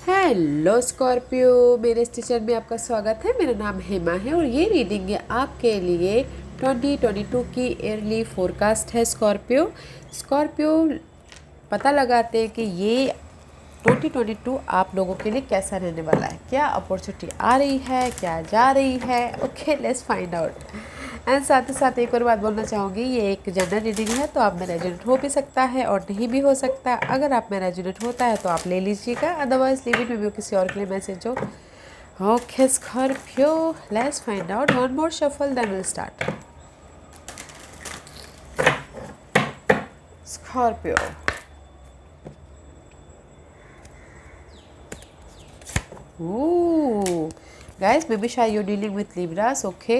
Hello Scorpio, मेरे station में आपका स्वागत है। मेरा नाम हेमा है और ये रीडिंग है आपके लिए 2022 की ईयरली फोरकास्ट है। स्कॉर्पियो पता लगाते हैं कि ये 2022 आप लोगों के लिए कैसा रहने वाला है। क्या अपॉर्चुनिटी आ रही है, क्या जा रही है। Okay, let's find out. And साथ ही साथ एक और बात बोलना चाहूँगी, ये एक जनरल रीडिंग है तो आप में रेजोनेट हो भी सकता है और नहीं भी हो सकता। अगर आप में रेजोनेट होता है तो आप ले लीजिएगा, अदरवाइज लीव इट में भी किसी और के लिए मैसेज हो। Okay Scorpio, let's find out. One more shuffle then will start. Scorpio, ooh, guys, maybe shy you're dealing with Libras. Okay,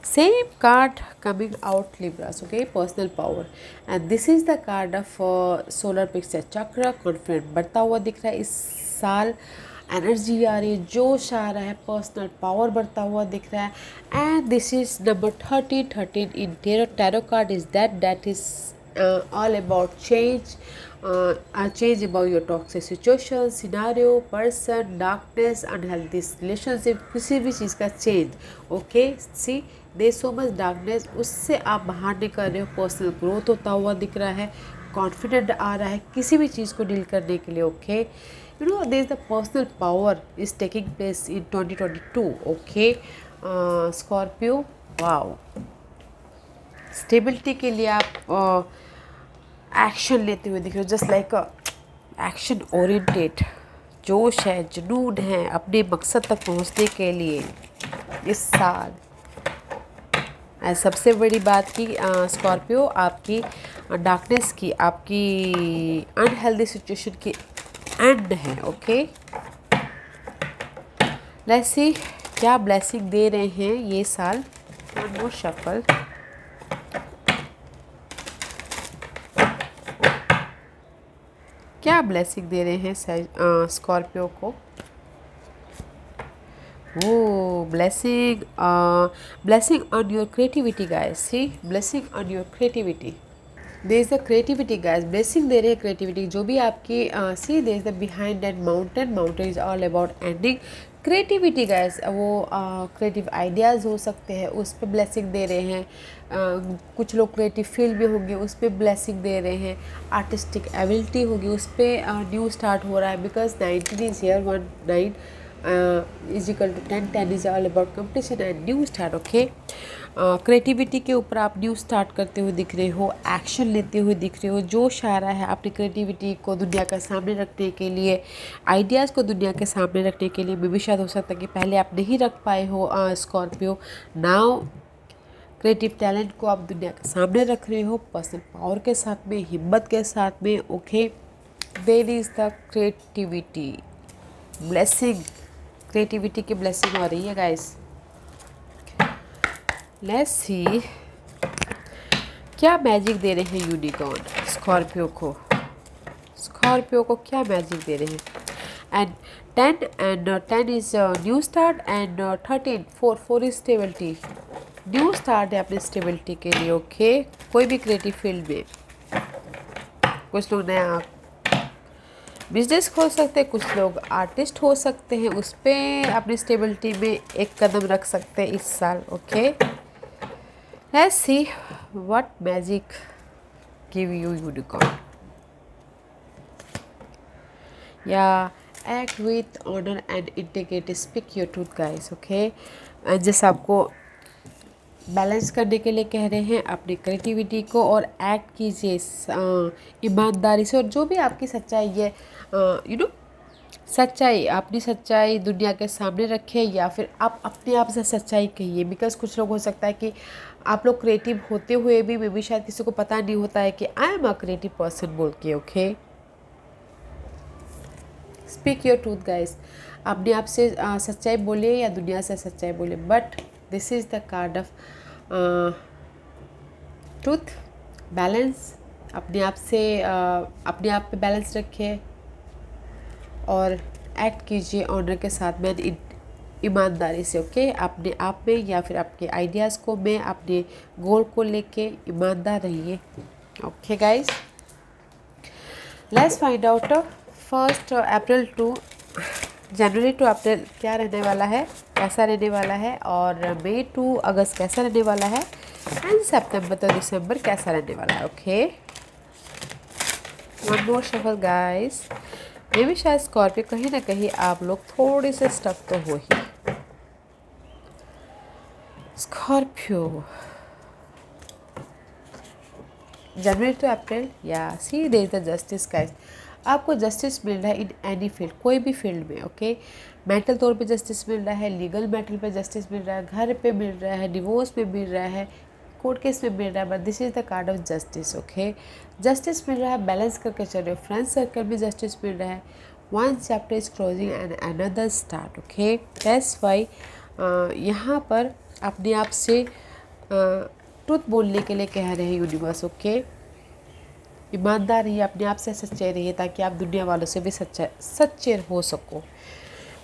same card coming out, Libras. Okay, personal power, and this is the card of solar picture chakra. Confident बढ़ता हुआ दिख रहा है इस साल। Energy आ रही है, जोश आ रहा है, पर्सनल पावर बढ़ता हुआ दिख रहा है। And this is number 13 in tarot card is that is all about change, a change about your toxic situation, scenario, person, darkness, unhealthy relationship, किसी भी चीज़ का चेंज। ओके, सी दे सो मच डार्कनेस, उससे आप बाहर निकल रहे हो। पर्सनल ग्रोथ होता हुआ दिख रहा है, कॉन्फिडेंट आ रहा है किसी भी चीज़ को डील करने के लिए। Okay, you know there is the personal power is taking place in 2022। Okay Scorpio, wow, stability के लिए आप एक्शन लेते हुए दिख रहे हो, जस्ट लाइक एक्शन ओरिएंटेड। जोश है, जुनून है अपने मकसद तक पहुंचने के लिए इस साल। सबसे बड़ी बात की स्कॉर्पियो, आपकी डार्कनेस की, आपकी अनहेल्दी सिचुएशन की एंड है। ओके, लेट्स सी क्या ब्लेसिंग दे रहे हैं ये साल। One more shuffle. क्या ब्लेसिंग दे रहे हैं स्कॉर्पियो को। वो blessing on your creativity guys, see, blessing on your creativity, there is the creativity guys, blessing दे रहे हैं creativity जो भी आपकी see there is the behind that mountain is all about ending creativity guys। वो creative ideas हो सकते हैं, उस पर blessing दे रहे हैं। कुछ लोग creative field में होंगे, उस पर blessing दे रहे हैं। artistic ability होगी, उस पर new start हो रहा है, because 19 is here, 19 is equal to 10 is all about competition and new start। Okay, creativity के ऊपर आप न्यू स्टार्ट करते हुए दिख रहे हो, एक्शन लेते हुए दिख रहे हो। जोश आ रहा है अपनी क्रिएटिविटी को दुनिया के सामने रखने के लिए, आइडियाज़ को दुनिया के सामने रखने के लिए। मे भी शायद हो सकता है कि पहले आप नहीं रख पाए हो स्कॉर्पियो, नाउ क्रिएटिव टैलेंट को आप दुनिया के सामने रख रहे हो, पर्सनल पावर के साथ में, हिम्मत के साथ में। Okay, there is the creativity blessing, creativity की ब्लेसिंग हो रही है गाइस। लेट्स सी क्या मैजिक दे रहे हैं यूनिकॉर्न स्कॉर्पियो को। स्कॉर्पियो को क्या मैजिक दे रहे हैं। And 10 is new start and 13 4 is stability. New start है अपनी स्टेबिलिटी के लिए। ओके, कोई भी क्रिएटिव फील्ड में, कुछ लोग नया बिजनेस खोल सकते हैं, कुछ लोग आर्टिस्ट हो सकते हैं, उस पर अपनी स्टेबिलिटी में एक कदम रख सकते हैं इस साल। Okay, let's see what magic give you unicorn. Yeah act with honour and integrity, speak your truth guys. Okay, जैसे आपको बैलेंस करने के लिए कह रहे हैं अपनी क्रिएटिविटी को, और एक्ट कीजिए ईमानदारी से। और जो भी आपकी सच्चाई है, यू नो सच्चाई, अपनी सच्चाई दुनिया के सामने रखें, या फिर आप अपने आप से सच्चाई कहिए। बिकॉज कुछ लोग हो सकता है कि आप लोग क्रिएटिव होते हुए भी मे बी शायद किसी को पता नहीं होता है कि I am a creative person बोल के। Okay, speak your truth guys, अपने आप से सच्चाई बोलिए या दुनिया से सच्चाई बोलिए। But this is the card of truth, balance. अपने आप से अपने आप पे बैलेंस रखिए और एक्ट कीजिए ऑनर के साथ में, ईमानदारी से। ओके, अपने आप में या फिर आपके आइडियाज़ को में, अपने गोल को लेके ईमानदार रहिए। Okay guys, let's find out 1 April to January to April क्या रहने वाला है, कैसा रहने वाला है, और मई टू अगस्त कैसा रहने वाला है, एंड सितंबर तो दिसंबर कैसा रहने वाला है। Okay, one more shuffle guys. मे भी शायद स्कॉर्पियो कहीं ना कहीं आप लोग थोड़े से स्टक तो हो ही। स्कॉर्पियो जनवरी टू अप्रैल, या सी देयर द जस्टिस गाइस। आपको जस्टिस मिल रहा है इन एनी फील्ड, कोई भी फील्ड में। ओके, मेंटल तौर पे जस्टिस मिल रहा है, लीगल मैटर पे जस्टिस मिल रहा है, घर पे मिल रहा है, डिवोर्स पे मिल रहा है, कोर्ट केस में मिल रहा है, but this is the card of justice. Okay, justice मिल रहा है, बैलेंस करके चल रहे हो, फ्रेंड सर्कल में जस्टिस मिल रहा है, one chapter is closing and another start. Okay, that's why यहाँ पर अपने आप से ट्रुथ बोलने के लिए कह रहे हैं यूनिवर्स। ओके, ईमानदार रहिए, अपने आप से सच्चे रहिए, ताकि आप दुनिया वालों से भी सच्चे हो सको।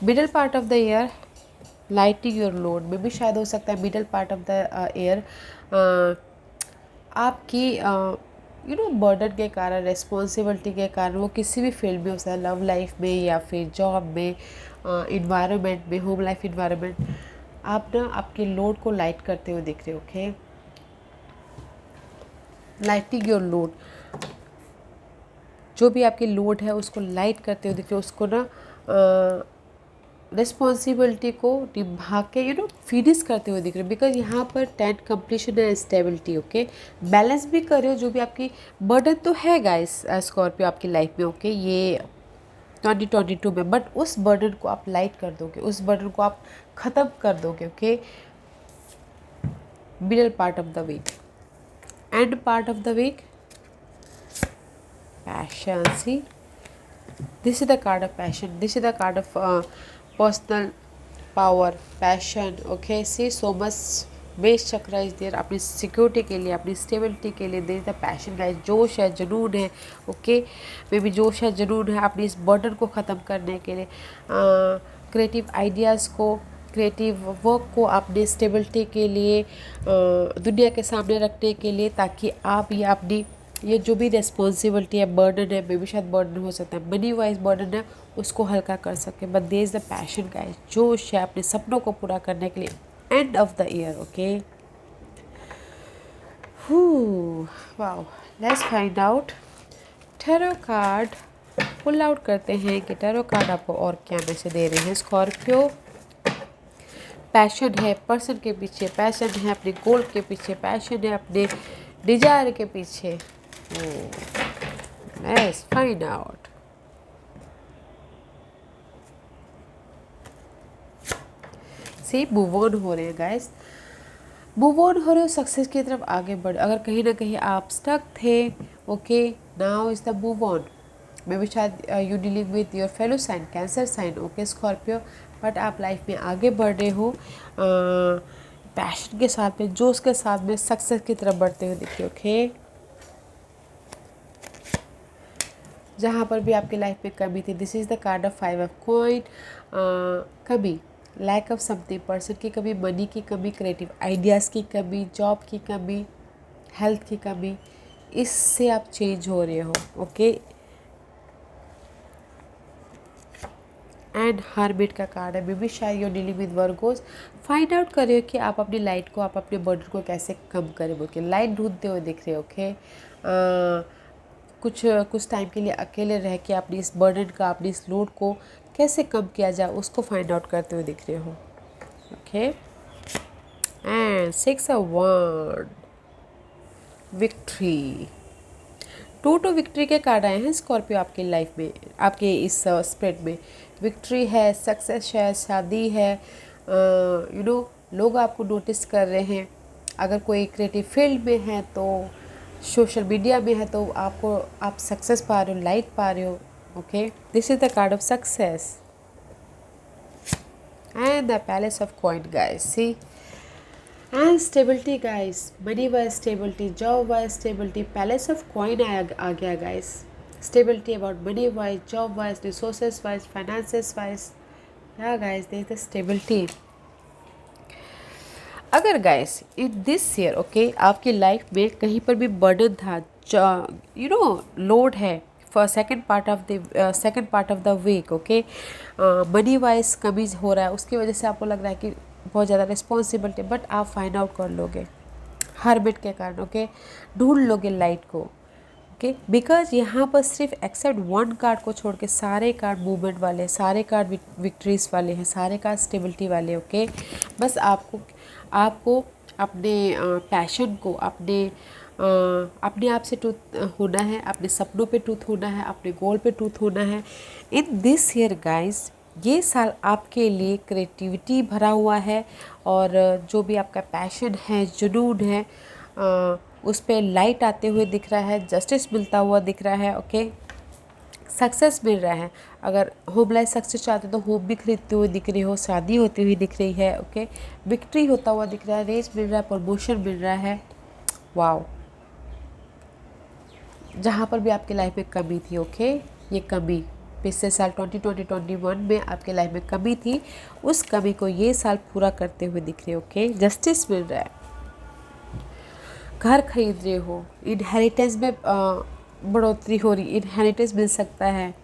Middle part of the year lighting your load में भी शायद हो सकता है middle part of the year आपकी बर्डन के कारण, रिस्पॉन्सिबिलिटी के कारण, वो किसी भी फील्ड में हो सकता है, लव लाइफ में या फिर जॉब में, इन्वायरमेंट में, होम लाइफ इन्वायरमेंट, आप ना आपके लोड को लाइट करते हुए दिख रहे हो। ओके, लाइटिंग योर लोड, जो भी आपकी लोड है उसको लाइट करते हुए दिख रहे हो, उसको ना रिस्पॉन्सिबिलिटी को निभा के फिनिश करते हुए दिख रहे हो। बिकॉज यहाँ पर 10 कंप्लीशन है, स्टेबिलिटी। ओके, बैलेंस भी कर रहे हो, जो भी आपकी बर्डन तो है गाइस स्कॉर्पियो आपकी लाइफ में। ओके, ये 2022 में, बट उस बर्डन को आप लाइट कर दोगे, उस बर्डन को आप ख़त्म कर दोगे। Okay, middle part of the week, end part of the week, passion. See, this is the card of passion, this is the card of personal power, passion. Okay, see, so much base चक्र is there, अपनी security के लिए, अपनी stability के लिए there the passion guys, जोश है, जुनून है। ओके, मे बी जोश है, जुनून है अपनी इस बर्डन को ख़त्म करने के लिए, क्रिएटिव आइडियाज़ को, क्रिएटिव वर्क को अपनी स्टेबिलिटी के लिए दुनिया के सामने रखने के लिए, ताकि आप ये अपनी ये जो भी रिस्पॉन्सिबिलिटी है, बर्डन है, मे बी शायद बर्डन हो सकता है, मनी वाइज बर्डन है, उसको हल्का कर सके। But there is the passion guys, जोश है अपने सपनों को पूरा करने के लिए, end of the year. Okay, wow, let's find out tarot card, pull out करते हैं कि टैरो कार्ड आपको और क्या मैसेज दे रहे हैं। स्कॉर्पियो, पैशन है, पर्सन के पीछे पैशन है, अपने गोल के पीछे पैशन है, अपने डिजायर के पीछे। Let's find out. See, move on हो रहे हैं गाइस, मूव ऑन हो रहे हो, सक्सेस की तरफ आगे बढ़। अगर कहीं ना कहीं आप स्टक थे, okay, now is the move on. Maybe शायद you dealing with your fellow sign, cancer sign. Okay Scorpio, but आप लाइफ में आगे बढ़ रहे हो, पैशन के साथ में, जोश के साथ में, सक्सेस की तरफ बढ़ते हुए दिखते। ओके, जहाँ पर भी आपकी लाइफ में कमी थी, this is the card of 5 of coin. कमी, लैक ऑफ समथिंग, पर्सन की कमी, मनी की कमी, क्रिएटिव आइडियाज़ की कमी, जॉब की कमी, हेल्थ की कमी, इससे आप चेंज हो रहे हो। ओके, एंड हार्बिट का कार्ड है, मे बी शायद you dealing with Virgo's. Find out कर रहे हो कि आप अपनी लाइट को, आप अपने बर्डन को कैसे कम करें, बोल के लाइट ढूंढते हुए दिख रहे हो। ओके, कुछ टाइम के लिए अकेले रह के अपनी इस बर्डन का, अपनी इस लोड को कैसे कम किया जाए, उसको फाइंड आउट करते हुए दिख रहे हो। Okay, and 6 of wand, victory, 2 victory के कार्ड आए हैं स्कॉर्पियो आपकी लाइफ में, आपके इस स्प्रेड में। विक्ट्री है, सक्सेस है, शादी है, लोग आपको नोटिस कर रहे हैं। अगर कोई क्रिएटिव फील्ड में है, तो सोशल मीडिया में है, तो आप सक्सेस पा रहे हो, लाइट पा रहे हो। Okay, this is the card of success, and the palace of coin guys. See, and stability guys, money wise stability, job wise stability, palace of coin आ गया guys. Stability about money wise, job wise, resources wise, finances wise, yeah guys there is the stability. अगर guys in this year, okay, आपकी life में कहीं पर भी burden था, load है, for second part of the week, okay. Money wise कमी हो रहा है, उसकी वजह से आपको लग रहा है कि बहुत ज़्यादा रिस्पॉन्सिबिलिटी, बट आप फाइंड आउट कर लोगे हर्बिट के कारण, ओके। ढूंढ लोगे लाइट को, ओके। बिकॉज यहाँ पर सिर्फ एक्सेप्ट वन कार्ड को छोड़ के सारे कार्ड मूवमेंट वाले हैं, सारे कार्ड विक्ट्रीज वाले हैं, सारे कार्ड स्टेबिलिटी वाले, ओके। बस आपको अपने पैशन को, अपने आप से ट्रूथ होना है, अपने सपनों पे ट्रूथ होना है, अपने गोल पे ट्रूथ होना है। इन दिस ईयर गाइस, ये साल आपके लिए क्रिएटिविटी भरा हुआ है, और जो भी आपका पैशन है, जुनून है, उस पर लाइट आते हुए दिख रहा है, जस्टिस मिलता हुआ दिख रहा है, ओके। सक्सेस मिल रहा है। अगर होम लाइफ सक्सेस चाहते हो तो होम भी खरीदते हुए दिख रही हो, शादी होती हुई दिख रही है, ओके। विक्ट्री होता हुआ दिख रहा है, रेस मिल रहा है, प्रमोशन मिल रहा है। वाओ। जहाँ पर भी आपकी लाइफ में कमी थी, ओके, ये कमी पिछले साल 2021 में आपके लाइफ में कमी थी, उस कमी को ये साल पूरा करते हुए दिख रहे हो, ओके। जस्टिस मिल रहा है, घर खरीद रहे हो, इनहेरिटेंस में बढ़ोतरी हो रही, इनहेरिटेंस मिल सकता है।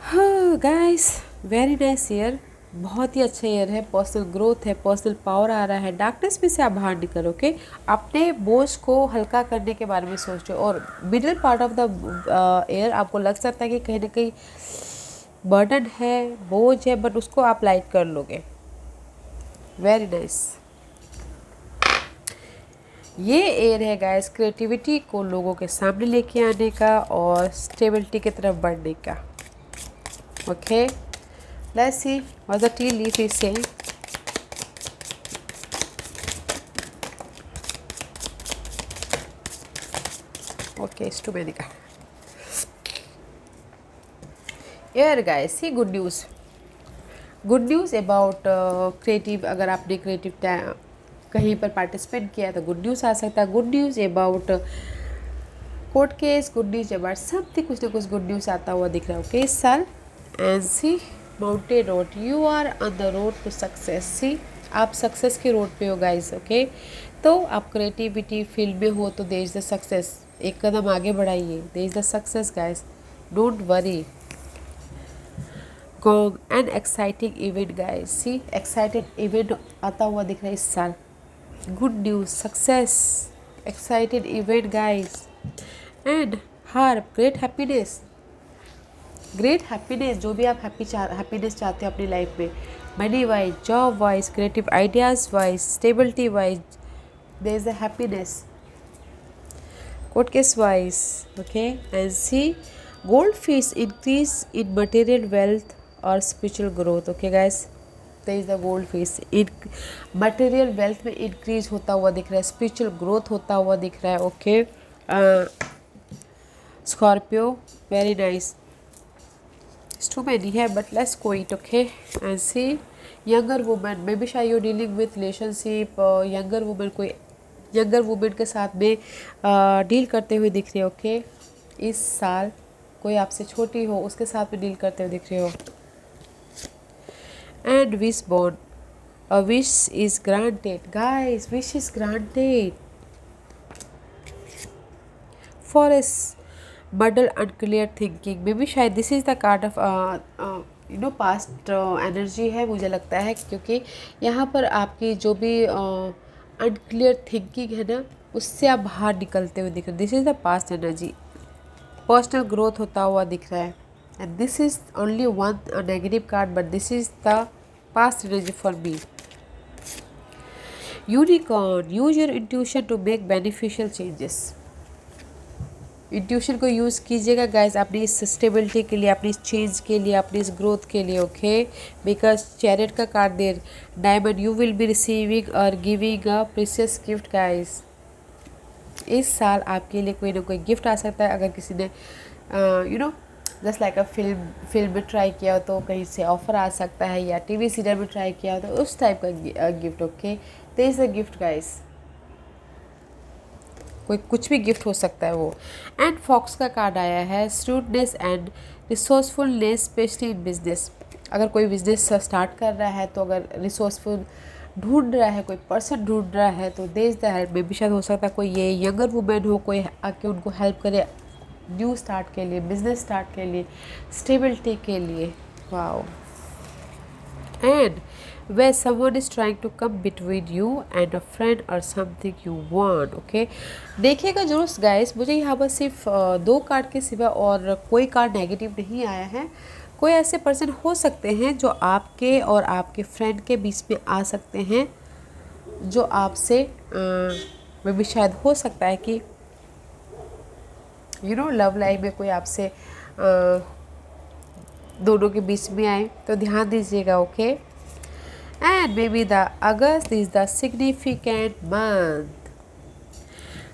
हाँ गाइस, वेरी नाइस ईयर, बहुत ही अच्छा ईयर है। पर्सनल ग्रोथ है, पर्सनल पावर आ रहा है, डार्कनेस में से आप बाहर निकलो, ओके। अपने बोझ को हल्का करने के बारे में सोचो, और middle part of the year आपको लग सकता है कि कहीं ना कहीं बर्डन है, बोझ है, बट उसको आप लाइट कर लोगे। Very nice. ये ईयर है गाइस क्रिएटिविटी को लोगों के सामने लेके आने का और स्टेबिलिटी की तरफ बढ़ने का, okay. Let's see what the tea leaf is saying. Okay, it's too many का year guys. See good news about creative. अगर आपने क्रिएटिव कहीं पर पार्टिसिपेट किया तो गुड न्यूज़ आ सकता है। Good news about court case, good news about something, कुछ ना कुछ गुड न्यूज़ आता हुआ दिख रहा है, ओके, इस साल। And see mountain road, you are on the road to success. See आप सक्सेस के रोड पे हो गाइस, ओके। तो आप क्रिएटिविटी फील्ड में हो तो देयर इज द सक्सेस, एक कदम आगे बढ़ाइए, there is the success guys, don't worry. Gong and exciting event guys. See excited event आता हुआ दिख रहा है इस साल। Good news, success, excited event guys, and harp, great happiness. Great happiness, जो भी आप हैप्पीनेस चाहते हो अपनी लाइफ में, money wise, job wise, creative ideas wise, stability wise, there is a happiness. Court case wise, okay. And see gold fish increase in material wealth और spiritual growth, okay guys. There is the gold fish in material wealth में increase होता हुआ दिख रहा है, spiritual growth होता हुआ दिख रहा है, okay. Scorpio, very nice. Too many है, but let's go it, okay. And see younger woman, maybe शायद you're dealing with relationship, younger woman, कोई younger woman के साथ में डील करते हुए दिख रहे हो, ओके। इस साल कोई आपसे छोटी हो, उसके साथ में डील करते हुए दिख रहे हो। And wish born, a wish is granted guys, wish is granted for us muddle unclear thinking, maybe शायद this is the card of past energy है, मुझे लगता है, क्योंकि यहाँ पर आपकी जो भी अनक्लियर थिंकिंग है ना, उससे आप बाहर निकलते हुए दिख रहे हो। This is the past energy, personal growth होता हुआ दिख रहा है। And this is only one negative card, but this is the past energy for me. Unicorn, use your intuition to make beneficial changes. Intuition को use कीजिएगा guys अपनी इस stability के लिए, अपनी इस चेंज के लिए, अपनी इस ग्रोथ के लिए, ओके। बिकॉज चैरियट का card there diamond, you will be receiving और giving a precious gift guys. इस साल आपके लिए कोई ना कोई गिफ्ट आ सकता है। अगर किसी ने जस्ट लाइक अ फिल्म में ट्राई किया हो तो कहीं से ऑफर आ सकता है, या टीवी सीरियल में ट्राई किया हो तो उस टाइप का gift, okay. There is a gift guys, कोई कुछ भी गिफ्ट हो सकता है वो। एंड फॉक्स का कार्ड आया है, steadiness and resourcefulness, specially in business. अगर कोई बिजनेस स्टार्ट कर रहा है तो अगर रिसोर्सफुल ढूंढ रहा है, कोई पर्सन ढूंढ रहा है, तो देयर इज द हेल्प। मे भी शायद हो सकता है कोई ये यंगर वुमेन हो, कोई आके उनको हेल्प करे न्यू स्टार्ट के लिए, बिजनेस स्टार्ट के लिए, स्टेबिलिटी के लिए। Wow. and where someone is trying to come between you and a friend or something you want, okay? देखिएगा जरूर गाइस, मुझे यहाँ पर सिर्फ 2 कार्ड के सिवा और कोई कार्ड नेगेटिव नहीं आया है। कोई ऐसे पर्सन हो सकते हैं जो आपके और आपके फ्रेंड के बीच में आ सकते हैं, जो आपसे में भी शायद हो सकता है कि लव लाइफ में कोई आपसे दोनों के बीच में आए, तो ध्यान दीजिएगा, okay? And maybe the August is the significant month.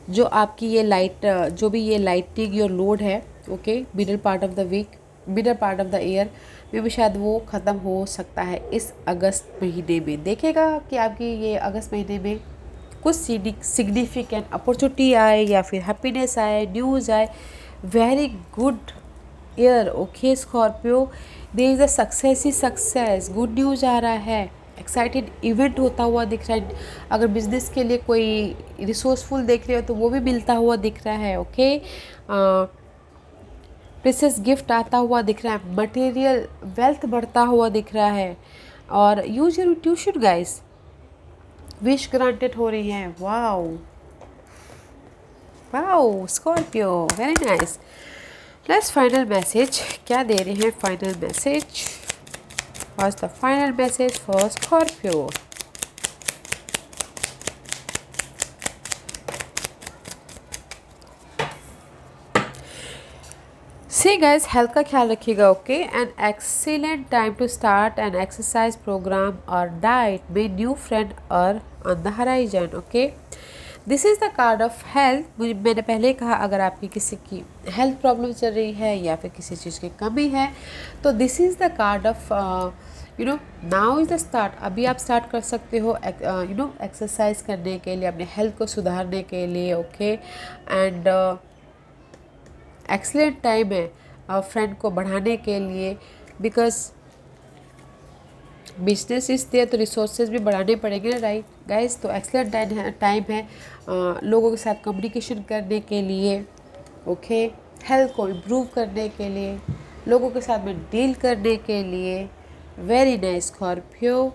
जो आपकी ये जो भी ये लाइटनिंग योर लोड है, okay, middle part of the week, middle part of the year में भी शायद वो ख़त्म हो सकता है इस अगस्त महीने में। देखेगा कि आपकी ये अगस्त महीने में कुछ सिग्निफिकेंट अपॉर्चुनिटी आए या फिर हैप्पीनेस आए, न्यूज़ आए। Very good year, okay Scorpio. There is a success ही सक्सेस, गुड न्यूज़ आ रहा है, एक्साइटेड इवेंट होता हुआ दिख रहा है। अगर बिजनेस के लिए कोई रिसोर्सफुल देख रहे हो तो वो भी मिलता हुआ दिख रहा है, ओके? प्रेशियस गिफ्ट आता हुआ दिख रहा है, मटेरियल वेल्थ बढ़ता हुआ दिख रहा है। और use your intuition guys, wish granted हो रही है। Wow wow Scorpio, very nice. Let's final message, क्या दे रहे हैं final message? What's the final message for Scorpio? See guys, health का ख्याल रखिएगा, ओके? An excellent time to start an exercise program और डाइट में न्यू फ्रेंड और on the horizon, okay? This is the card of health. मैंने पहले कहा, अगर आपकी किसी की हेल्थ प्रॉब्लम चल रही है या फिर किसी चीज़ की कमी है, तो this is the card of now is the start. अभी आप स्टार्ट कर सकते हो एक्सरसाइज करने के लिए, अपने हेल्थ को सुधारने के लिए, ओके? एंड एक्सीलेंट टाइम है फ्रेंड को बढ़ाने के लिए, बिकॉज बिजनेस इस देयर तो रिसोर्सेज भी बढ़ाने पड़ेंगे ना, राइट गाइस? तो एक्सीलेंट टाइम है लोगों के साथ कम्युनिकेशन करने के लिए, ओके? हेल्थ को इम्प्रूव करने के लिए, लोगों के साथ में डील करने के लिए। Very nice Scorpio.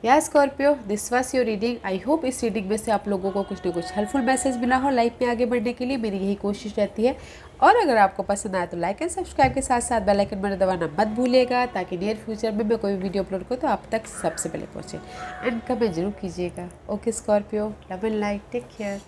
Yeah Scorpio, this was your reading. I hope इस रीडिंग में से आप लोगों को कुछ ना कुछ हेल्पफुल मैसेज मिला हो लाइफ में आगे बढ़ने के लिए। मेरी यही कोशिश रहती है। और अगर आपको पसंद आए तो लाइक एंड सब्सक्राइब के साथ साथ बेल आइकन बटन दबाना मत भूलिएगा, ताकि नियर फ्यूचर में मैं कोई वीडियो अपलोड करूँ तो आप तक सबसे पहले पहुँचे। एंड कमेंट जरूर कीजिएगा। Okay Scorpio, love and light, take care.